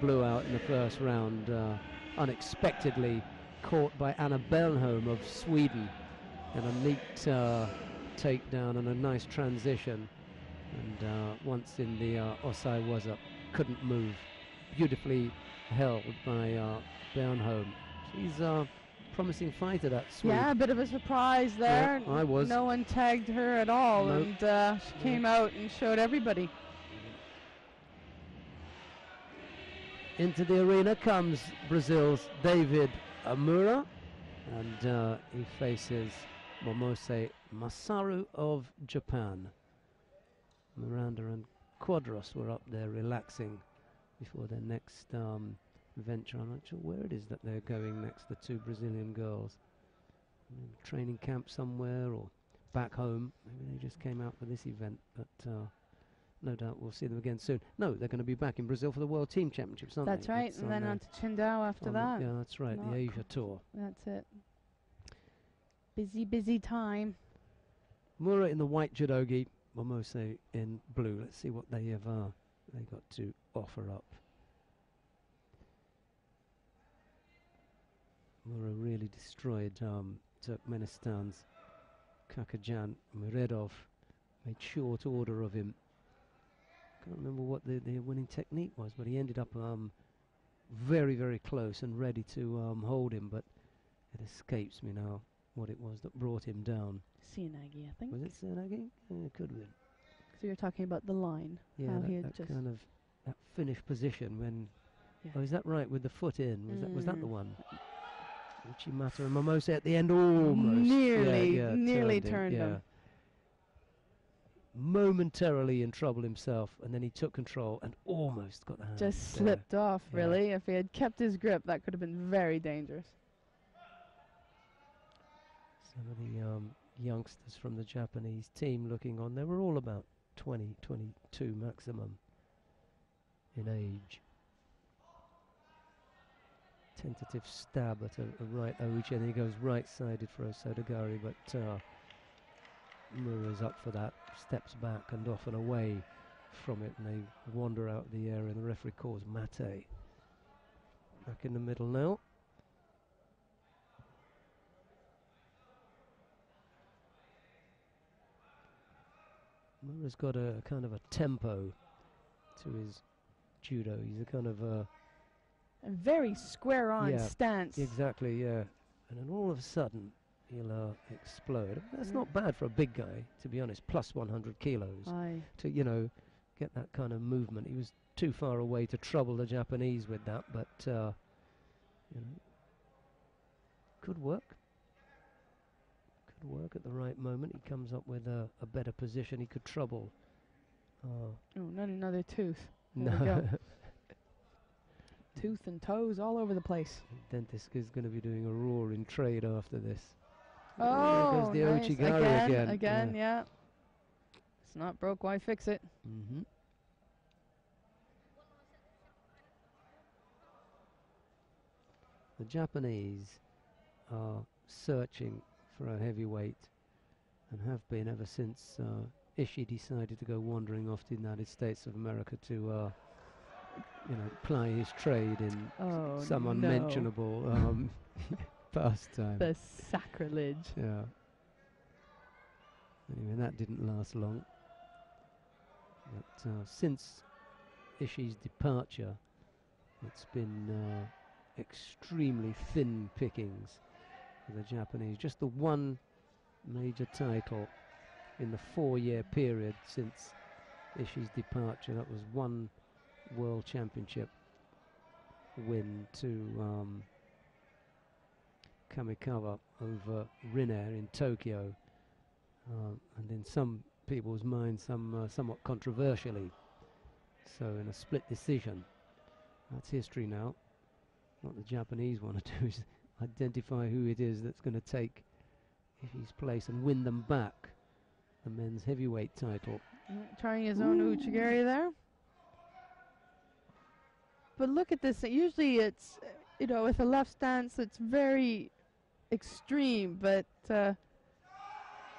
Blew out in the first round, unexpectedly caught by Anna Bernholm of Sweden, and a neat takedown and a nice transition. And once in the Osai was up, couldn't move. Beautifully held by Bernholm. She's a promising fighter, that Swede. Yeah, a bit of a surprise there. Yeah, I was. No one tagged her at all, Nope. and she came out and showed everybody. Into the arena comes Brazil's David Moura, and he faces Momose Masaru of Japan. Miranda and Quadros were up there relaxing before their next venture. I'm not sure where it is that they're going next, the two Brazilian girls. Training camp somewhere or back home. Maybe they just came out for this event, but no doubt we'll see them again soon. No, they're going to be back in Brazil for the World Team Championships, aren't That's they? right, and then on to Qingdao after that. Yeah, that's right, the Asia Tour. That's it. Busy, busy time. Moura in the white judogi, Momose in blue. Let's see what they have they got to offer up. Moura really destroyed Turkmenistan's Kakajan Muredov. Made short order of him. Can't remember what the winning technique was, but he ended up very, very close and ready to hold him, but it escapes me now what it was that brought him down. Sienagi, I think. Was it Sienagi? Yeah, it could have been. So you're talking about the line. Yeah, how he had that just kind of that finished position when. Yeah. Oh, is that right? With the foot in, was that the one? Uchimata and Momose at the end almost nearly turned him. Momentarily in trouble himself, and then he took control and almost got the hand. Just slipped off, really. If he had kept his grip, that could have been very dangerous. Some of the youngsters from the Japanese team looking on, they were all about 20, 22 maximum in age. Tentative stab at a right Ouchi, and he goes right-sided for Osodagari, but Moura's up for that, steps back and off and away from it, and they wander out the area, and the referee calls mate. Back in the middle now. Moura's got a kind of a tempo to his judo. He's a kind of a very square-on stance. Exactly, yeah. And then all of a sudden, he'll explode. That's not bad for a big guy, to be honest, plus 100 kilos. To, you know, get that kind of movement. He was too far away to trouble the Japanese with that, but, you know, could work. Could work at the right moment. He comes up with a better position. He could trouble. Oh, not another tooth. There we go. Tooth and toes all over the place. Dentist is going to be doing a roaring trade after this. Oh, there goes the Ochigari again, yeah. It's not broke, why fix it? The Japanese are searching for a heavyweight and have been ever since Ishii decided to go wandering off to the United States of America to you know, ply his trade in some unmentionable pastime. The sacrilege. Yeah. Anyway, that didn't last long. But since Ishii's departure, it's been extremely thin pickings for the Japanese. Just the one major title in the 4-year period since Ishii's departure. That was one World Championship win to Kamikawa over Rinne in Tokyo, and in some people's minds, somewhat controversially, so in a split decision. That's history now. What the Japanese want to do is identify who it is that's going to take Ishii's place and win them back the men's heavyweight title. Trying his own Uchigari there. But look at this. Usually it's, you know, with a left stance, it's very extreme, but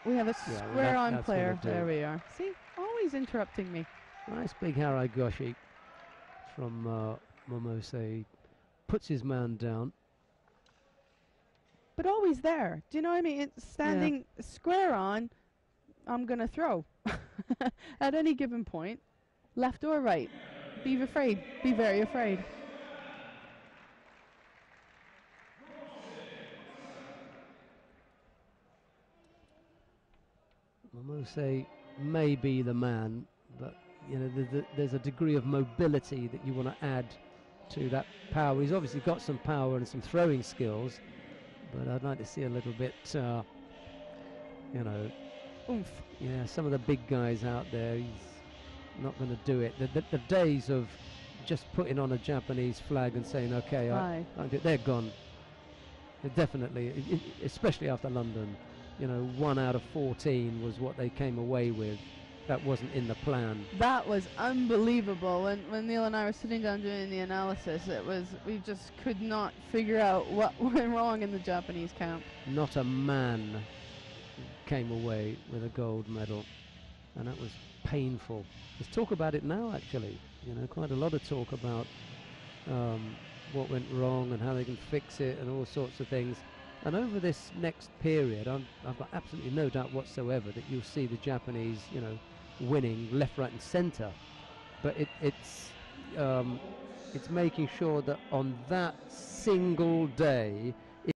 we have a square-on player. There we are. See, always interrupting me. Nice big Haragoshi from Momose puts his man down. But always there. Do you know what I mean? It's standing square on, I'm going to throw. At any given point, left or right. Be afraid. Be very afraid. Momose may be the man, but you know there's a degree of mobility that you want to add to that power. He's obviously got some power and some throwing skills, but I'd like to see a little bit, you know, oomph. Yeah, some of the big guys out there, he's not going to do it. The days of just putting on a Japanese flag and saying, okay, they're gone. They're definitely, especially after London. You know, 1 out of 14 was what they came away with. That wasn't in the plan. That was unbelievable. When Neil and I were sitting down doing the analysis, it was, we just could not figure out what went wrong in the Japanese camp. Not a man came away with a gold medal, and that was painful. There's talk about it now, actually. You know, quite a lot of talk about what went wrong and how they can fix it and all sorts of things. And over this next period, I've got absolutely no doubt whatsoever that you'll see the Japanese, you know, winning left, right, and centre. But it's making sure that on that single day